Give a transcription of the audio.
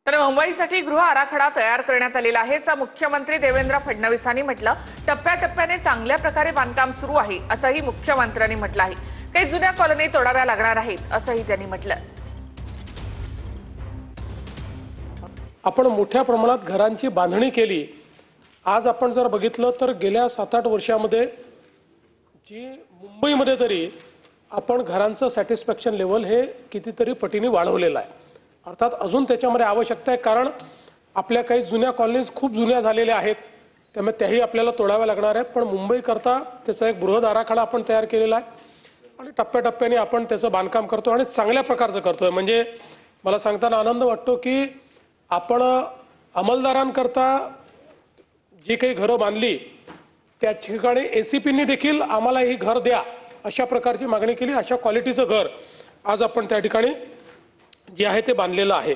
तर मुंबईसाठी गृह आराखडा तयार करण्यात आलेला आहे असं मुख्यमंत्री देवेंद्र फडणवीसांनी म्हटलं। टप्प्याटप्प्याने चांगल्या प्रकारे बांधकाम सुरू आहे असंही मुख्यमंत्र्यांनी म्हटलं आहे। काही जुन्या कॉलनी तोडाव्या लागणार आहेत असंही त्यांनी म्हटलं। आपण मोठ्या प्रमाणात घरांची बांधणी केली। आज आपण जर बघितलं तर गेल्या 7-8 वर्षांमध्ये जी मुंबईमध्ये तरी आपण घरांचं सॅटिस्फॅक्शन लेवल हे कितीतरी पटीने वाढवलेलं आहे। अर्थात अजून त्याच्यामध्ये आवश्यकता आहे, कारण आपल्या काही जुन्या कॉलनीज खूप जुन्या झालेल्या आहेत, त्यामुळे त्याही आपल्याला तोडाव्या लागणार आहेत। पण मुंबईकरता त्याचा एक बृहद आराखडा आपण तयार केलेला आहे आणि टप्प्याटप्प्याने आपण त्याचं बांधकाम करतो आणि चांगल्या प्रकारचं करतोय। म्हणजे मला सांगताना आनंद वाटतो की आपण अंमलदारांकरता जी काही घरं बांधली त्या ठिकाणी एसीपींनी देखील आम्हाला ही घर द्या अशा प्रकारची मागणी केली। अशा क्वालिटीचं घर आज आपण त्या ठिकाणी जे आहे ते बांधलेलं आहे।